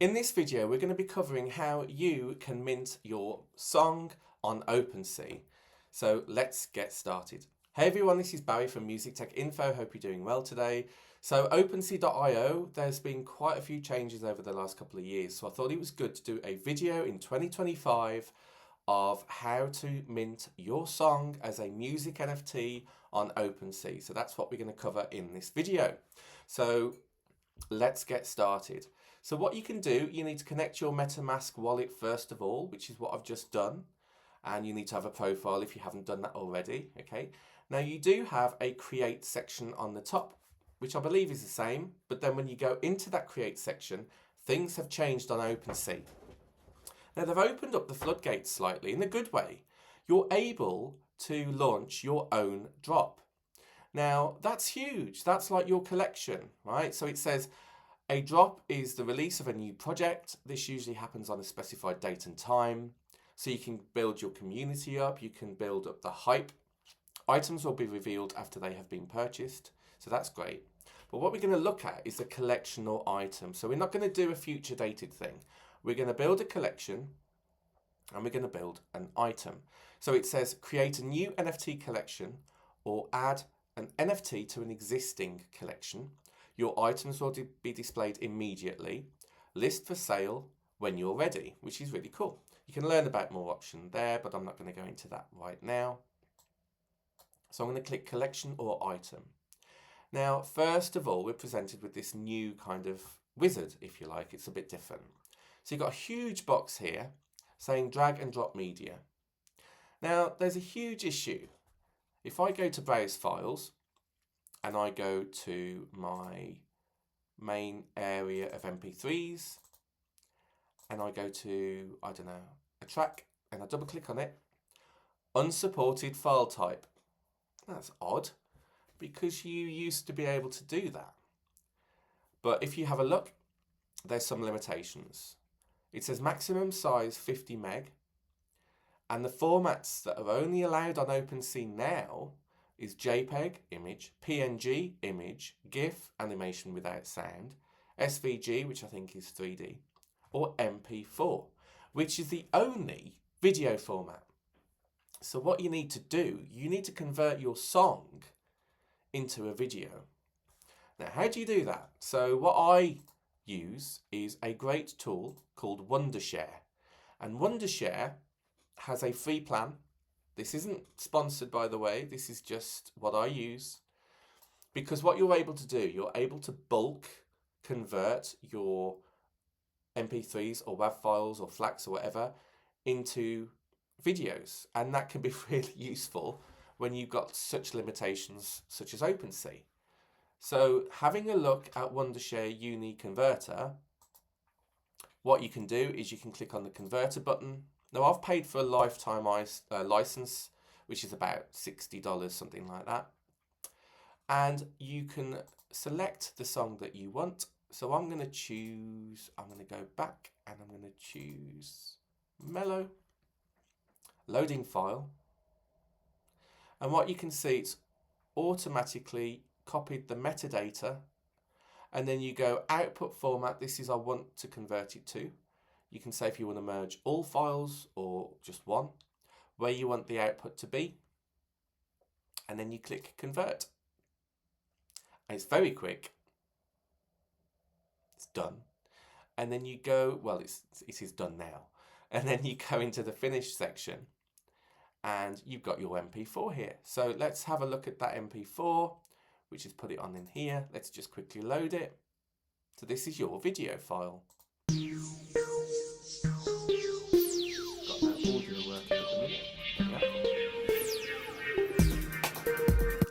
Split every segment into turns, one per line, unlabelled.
In this video, we're going to be covering how you can mint your song on Opensea. So let's get started. Hey everyone, this is Barry from Music Tech Info. Hope you're doing well today. So Opensea.io, there's been quite a few changes over the last couple of years. So I thought it was good to do a video in 2025 of how to mint your song as a music NFT on Opensea. So that's what we're going to cover in this video. So let's get started. So what you can do, you need to connect your MetaMask wallet first of all, which is what I've just done. And you need to have a profile if you haven't done that already, okay? Now you do have a create section on the top, which I believe is the same, but then when you go into that create section, things have changed on OpenSea. Now they've opened up the floodgates slightly in a good way. You're able to launch your own drop. Now that's huge, that's like your collection, right? So it says, a drop is the release of a new project. This usually happens on a specified date and time. So you can build your community up, you can build up the hype. Items will be revealed after they have been purchased. So that's great. But what we're going to look at is the collection or item. So we're not going to do a future dated thing. We're going to build a collection and we're going to build an item. So it says create a new NFT collection or add an NFT to an existing collection. Your items will be displayed immediately. List for sale when you're ready, which is really cool. You can learn about more options there, but I'm not going to go into that right now. So I'm going to click collection or item. Now, first of all, we're presented with this new kind of wizard, if you like. It's a bit different. So you've got a huge box here saying drag and drop media. Now, there's a huge issue. If I go to browse files, and I go to my main area of MP3s, and I go to, I don't know, a track, and I double click on it, unsupported file type. That's odd, because you used to be able to do that. But if you have a look, there's some limitations. It says maximum size 50 meg, and the formats that are only allowed on OpenSea now is JPEG, image, PNG, image, GIF, animation without sound, SVG, which I think is 3D, or MP4, which is the only video format. So what you need to do, you need to convert your song into a video. Now, how do you do that? So what I use is a great tool called Wondershare. And Wondershare has a free plan. This isn't sponsored, by the way. This is just what I use. Because what you're able to do, you're able to bulk convert your MP3s or WAV files or FLACs or whatever into videos. And that can be really useful when you've got such limitations such as OpenSea. So having a look at Wondershare Uni Converter, what you can do is you can click on the converter button. Now I've paid for a lifetime license, which is about $60, something like that. And you can select the song that you want. So I'm going to go back and I'm going to choose Mellow, loading file. And what you can see, it's automatically copied the metadata. And then you go output format. This is I want to convert it to. You can say if you want to merge all files or just one, where you want the output to be, and then you click convert. And it's very quick. It's done. And then you go, well, it is done now. And then you go into the finish section and you've got your MP4 here. So let's have a look at that MP4, which is put it on in here. Let's just quickly load it. So this is your video file.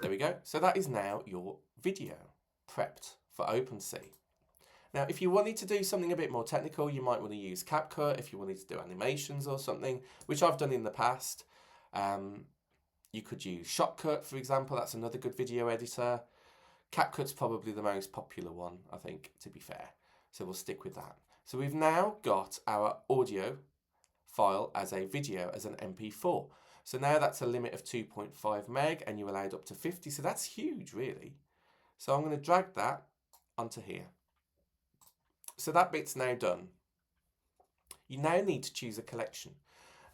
There we go. So that is now your video prepped for OpenSea. Now, if you wanted to do something a bit more technical, you might want to use CapCut if you wanted to do animations or something, which I've done in the past. You could use Shotcut, for example. That's another good video editor. CapCut's probably the most popular one, I think, to be fair. So we'll stick with that. So we've now got our audio file as a video, as an MP4. So now that's a limit of 2.5 meg and you're allowed up to 50. So that's huge, really. So I'm going to drag that onto here. So that bit's now done. you now need to choose a collection.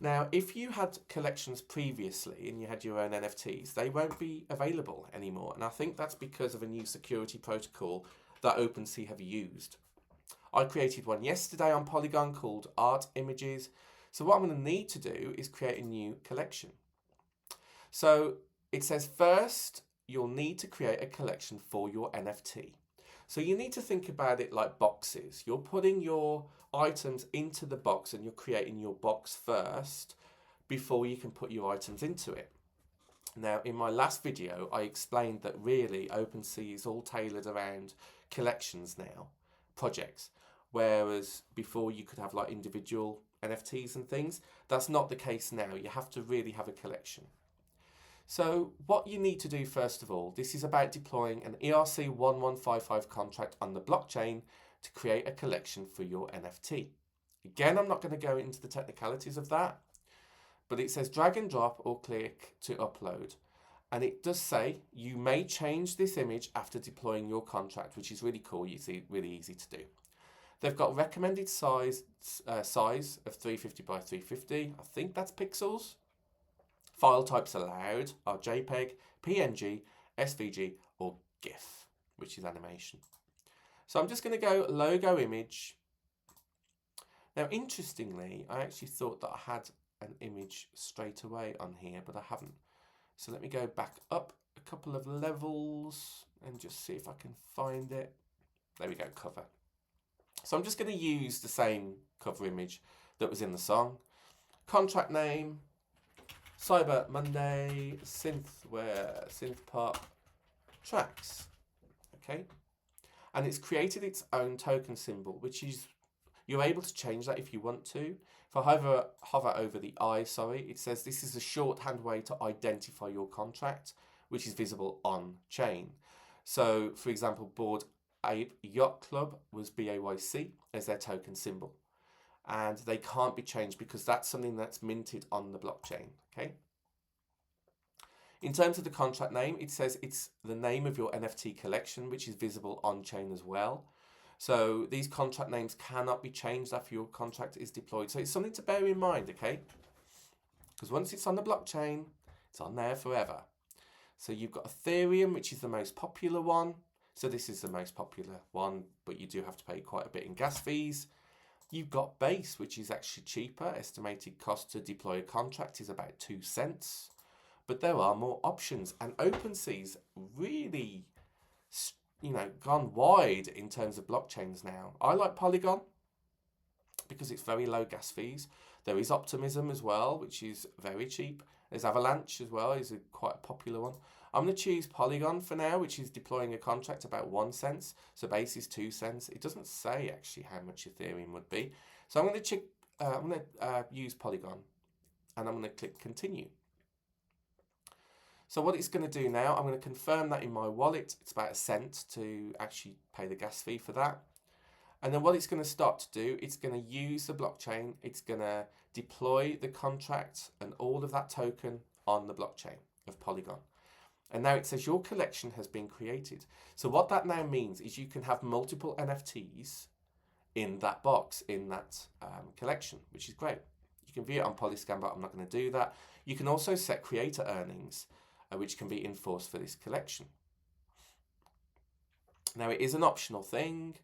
Now, if you had collections previously and you had your own NFTs, they won't be available anymore. And I think that's because of a new security protocol that OpenSea have used. I created one yesterday on Polygon called Art Images. So what I'm going to need to do is create a new collection. So it says first, you'll need to create a collection for your NFT. So you need to think about it like boxes. You're putting your items into the box and you're creating your box first before you can put your items into it. Now, in my last video, I explained that really OpenSea is all tailored around collections now, projects, whereas before you could have like individual NFTs and things. That's not the case now. You have to really have a collection. So what you need to do first of all, this is about deploying an ERC1155 contract on the blockchain to create a collection for your NFT. Again, I'm not going to go into the technicalities of that, but it says drag and drop or click to upload. And it does say you may change this image after deploying your contract, which is really cool. You see, really easy to do. They've got recommended size of 350 by 350. I think that's pixels. File types allowed are JPEG, PNG, SVG, or GIF, which is animation. So I'm just going to go logo image. Now, interestingly, I actually thought that I had an image straight away on here, but I haven't. So let me go back up a couple of levels and just see if I can find it. There we go, cover. So I'm just going to use the same cover image that was in the song. Contract name, Cyber Monday, Synthware, Synth Pop, Tracks. Okay. And it's created its own token symbol, which is, you're able to change that if you want to. If I hover over the I, it says this is a shorthand way to identify your contract, which is visible on chain. So, for example, Bored Ape Yacht Club was BAYC as their token symbol. And they can't be changed because that's something that's minted on the blockchain. Okay. In terms of the contract name, it says it's the name of your NFT collection, which is visible on chain as well. So these contract names cannot be changed after your contract is deployed. So it's something to bear in mind, okay? Because once it's on the blockchain, it's on there forever. So you've got Ethereum, which is the most popular one. So this is the most popular one, but you do have to pay quite a bit in gas fees. You've got Base, which is actually cheaper. Estimated cost to deploy a contract is about 2 cents. But there are more options. And OpenSea's really, gone wide in terms of blockchains now. I like Polygon because it's very low gas fees. There is Optimism as well, which is very cheap. There's Avalanche as well, is quite a popular one. I'm going to choose Polygon for now, which is deploying a contract about 1 cent. So Base is 2 cents. It doesn't say actually how much Ethereum would be. So I'm going to use Polygon, and I'm going to click Continue. So what it's going to do now, I'm going to confirm that in my wallet. It's about 1 cent to actually pay the gas fee for that. And then what it's going to start to do, it's going to use the blockchain. It's going to deploy the contract and all of that token on the blockchain of Polygon. And now it says your collection has been created. So what that now means is you can have multiple NFTs in that box, in that collection, which is great. You can view it on Polyscan, but I'm not going to do that. You can also set creator earnings, which can be enforced for this collection. Now it is an optional thing.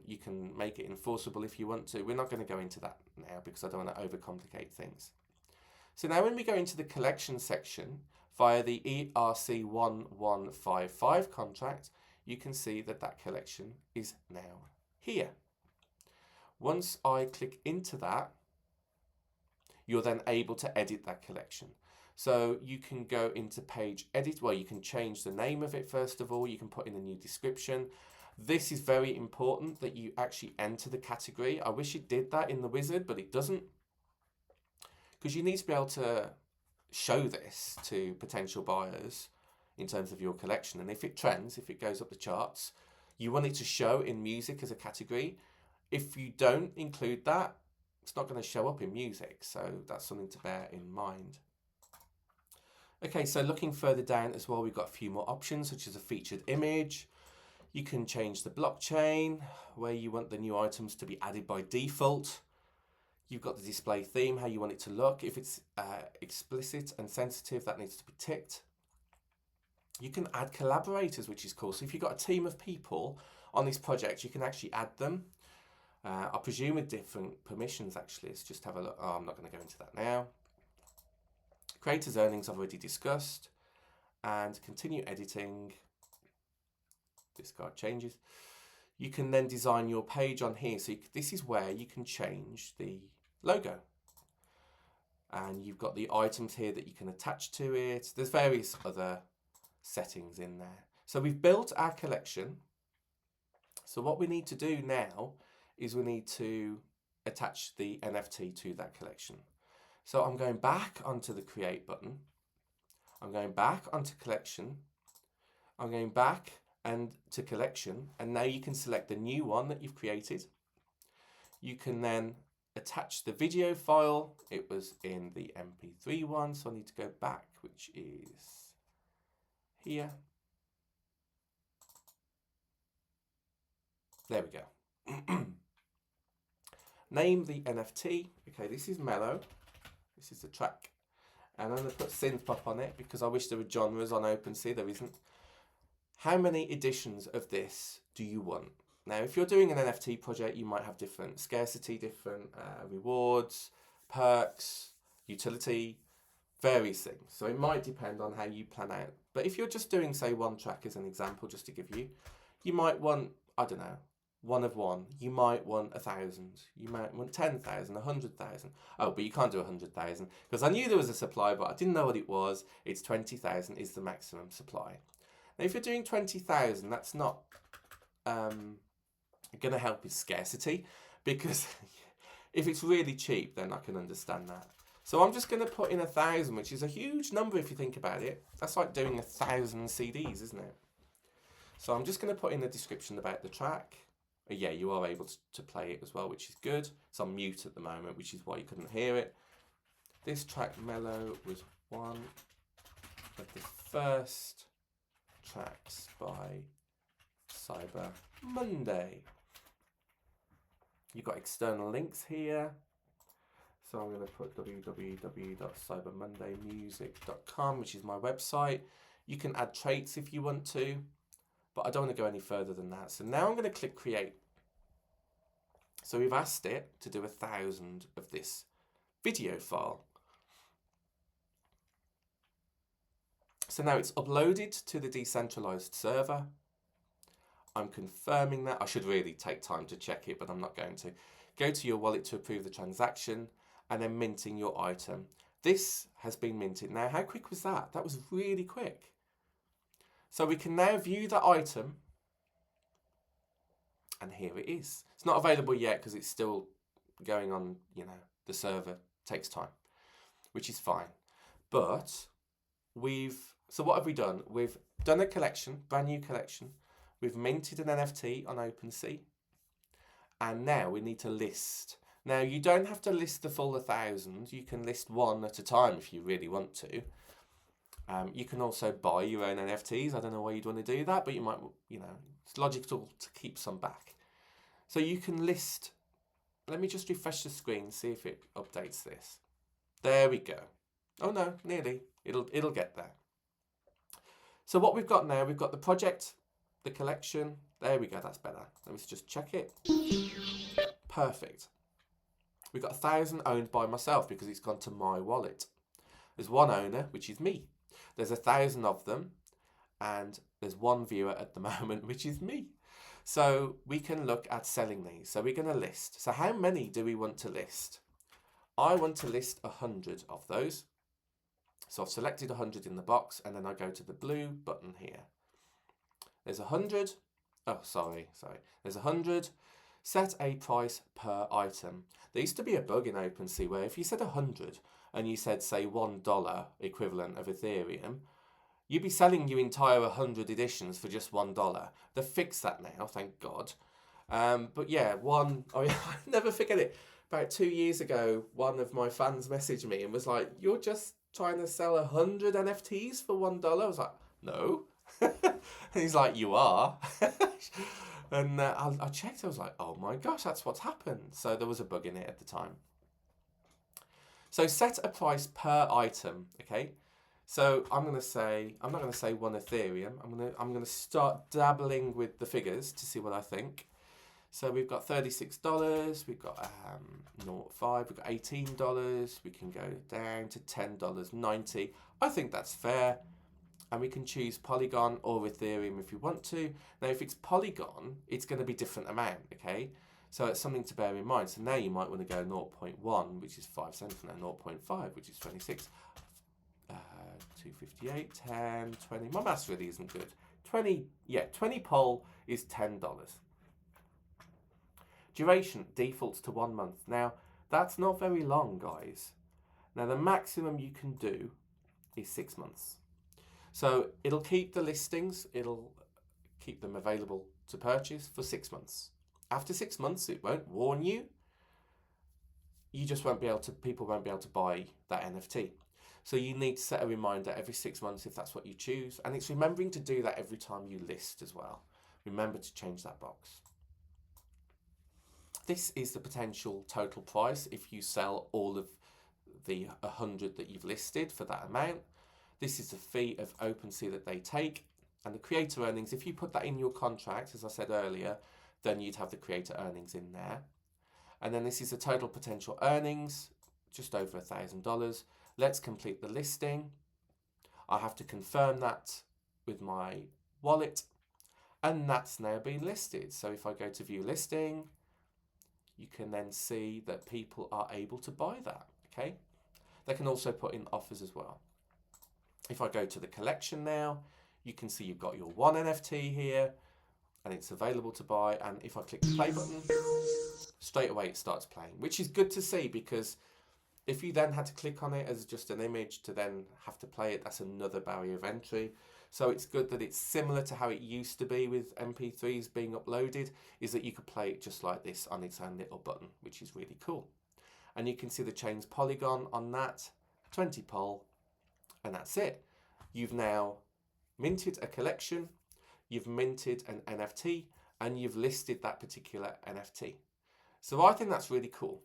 You can make it enforceable if you want to. We're not going to go into that now because I don't want to overcomplicate things. So now when we go into the collection section via the ERC1155 contract, you can see that that collection is now here. Once I click into that, you're then able to edit that collection. So you can go into page edit. Well, you can change the name of it first of all. You can put in a new description. This is very important that you actually enter the category. I wish it did that in the wizard, but it doesn't. Because you need to be able to show this to potential buyers in terms of your collection. And if it trends, if it goes up the charts, you want it to show in music as a category. If you don't include that, it's not going to show up in music. So that's something to bear in mind. Okay, so looking further down as well, we've got a few more options, such as a featured image. You can change the blockchain, where you want the new items to be added by default. You've got the display theme, how you want it to look. If it's explicit and sensitive, that needs to be ticked. You can add collaborators, which is cool. So if you've got a team of people on this project, you can actually add them. I presume with different permissions, actually. Let's just have a look. Oh, I'm not going to go into that now. Creators' earnings I've already discussed. And continue editing. Discard changes. You can then design your page on here. So this is where you can change the logo. And you've got the items here that you can attach to it. There's various other settings in there. So we've built our collection. So what we need to do now is we need to attach the NFT to that collection. So I'm going back onto the create button. I'm going back onto collection. I'm going back and to collection, and now you can select the new one that you've created. You can then attach the video file. It was in the MP3 one, so I need to go back, which is here. There we go. Name the NFT. Okay, this is Mellow. This is the track. And I'm going to put synth pop on it because I wish there were genres on Opensea. There isn't. How many editions of this do you want? Now, if you're doing an NFT project, you might have different scarcity, different rewards, perks, utility, various things. So it might depend on how you plan out. But if you're just doing, say, one track as an example, just to give you, you might want, I don't know, one of one. You might want 1,000. You might want 10,000, 100,000. Oh, but you can't do 100,000 because I knew there was a supply, but I didn't know what it was. It's 20,000 is the maximum supply. Now, if you're doing 20,000, that's not going to help with scarcity because if it's really cheap, then I can understand that. So I'm just going to put in 1,000, which is a huge number if you think about it. That's like doing 1,000 CDs, isn't it? So I'm just going to put in a description about the track. Yeah, you are able to play it as well, which is good. It's on mute at the moment, which is why you couldn't hear it. This track, Mellow, was one of the first tracks by Cyber Monday. You've got external links here. So I'm going to put www.cybermondaymusic.com, which is my website. You can add traits if you want to, but I don't want to go any further than that. So now I'm going to click create. So we've asked it to do 1,000 of this video file. So now it's uploaded to the decentralized server. I'm confirming that. I should really take time to check it, but I'm not going to. Go to your wallet to approve the transaction and then minting your item. This has been minted. Now, how quick was that? That was really quick. So we can now view the item. And here it is. It's not available yet because it's still going on, the server takes time, which is fine. But so what have we done? We've done a collection, brand new collection. We've minted an NFT on Opensea. And now we need to list. Now, you don't have to list the full 1,000. You can list one at a time if you really want to. You can also buy your own NFTs. I don't know why you'd want to do that, but you might, it's logical to keep some back. So you can list. Let me just refresh the screen, see if it updates this. There we go. Oh no, nearly. It'll get there. So what we've got now, we've got the project, the collection. There we go, that's better. Let me just check it. Perfect. We've got 1,000 owned by myself because it's gone to my wallet. There's one owner, which is me. There's 1,000 of them, and there's one viewer at the moment, which is me. So we can look at selling these. So we're going to list. So how many do we want to list? I want to list 100 of those. So I've selected 100 in the box, and then I go to the blue button here. There's 100. Oh, sorry. There's 100. Set a price per item. There used to be a bug in Opensea where if you said 100 and you said, say, $1 equivalent of Ethereum, you'd be selling your entire 100 editions for just $1. They've fixed that now, thank God. But yeah, I never forget it. About 2 years ago, one of my fans messaged me and was like, "You're just trying to sell 100 NFTs for $1? I was like, "No." And he's like, "You are." And I checked, I was like, oh my gosh, that's what's happened. So there was a bug in it at the time. So set a price per item, okay? So I'm not going to say 1 Ethereum. I'm going to start dabbling with the figures to see what I think. So we've got $36, we've got 0.5, we've got $18, we can go down to $10.90. I think that's fair. And we can choose Polygon or Ethereum if you want to. Now, if it's Polygon, it's going to be different amount, okay? So it's something to bear in mind. So now you might want to go 0.1, which is 5 cents, and 0.5, which is 26. 258, 10, 20. My maths really isn't good. 20 poll is $10. Duration defaults to 1 month. Now, that's not very long, guys. Now, the maximum you can do is 6 months. So it'll keep the listings, it'll keep them available to purchase for 6 months. After 6 months, it won't warn you. You just won't be able to, people won't be able to buy that NFT. So you need to set a reminder every 6 months if that's what you choose. And it's remembering to do that every time you list as well. Remember to change that box. This is the potential total price if you sell all of the 100 that you've listed for that amount. This is the fee of Opensea that they take. And the creator earnings, if you put that in your contract, as I said earlier, then you'd have the creator earnings in there. And then this is the total potential earnings, just over $1,000. Let's complete the listing. I have to confirm that with my wallet, and that's now been listed. So if I go to view listing, you can then see that people are able to buy that, okay? They can also put in offers as well. If I go to the collection now, you can see you've got your one NFT here, and it's available to buy. And if I click the play button, straight away it starts playing, which is good to see, because if you then had to click on it as just an image to then have to play it, that's another barrier of entry. So it's good that it's similar to how it used to be with MP3s being uploaded, is that you could play it just like this on its own little button, which is really cool. And you can see the change polygon on that, 20 poll, and that's it. You've now minted a collection, you've minted an NFT, and you've listed that particular NFT. So I think that's really cool.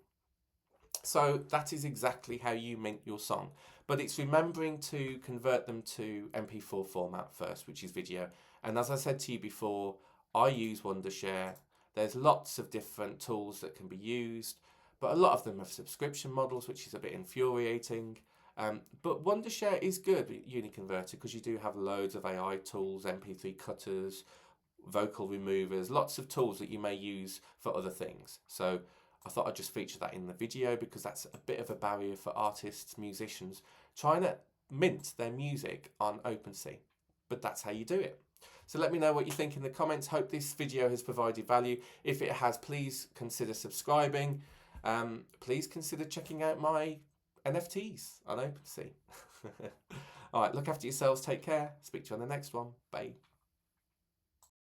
So that is exactly how you mint your song, but it's remembering to convert them to MP4 format first, which is video. And as I said to you before, I use Wondershare. There's lots of different tools that can be used, but a lot of them have subscription models, which is a bit infuriating. But Wondershare is good, UniConverter, because you do have loads of AI tools, MP3 cutters, vocal removers, lots of tools that you may use for other things. So I thought I'd just feature that in the video, because that's a bit of a barrier for artists, musicians, trying to mint their music on Opensea. But that's how you do it. So let me know what you think in the comments. Hope this video has provided value. If it has, please consider subscribing. Please consider checking out my NFTs on Opensea. All right, look after yourselves. Take care. Speak to you on the next one. Bye.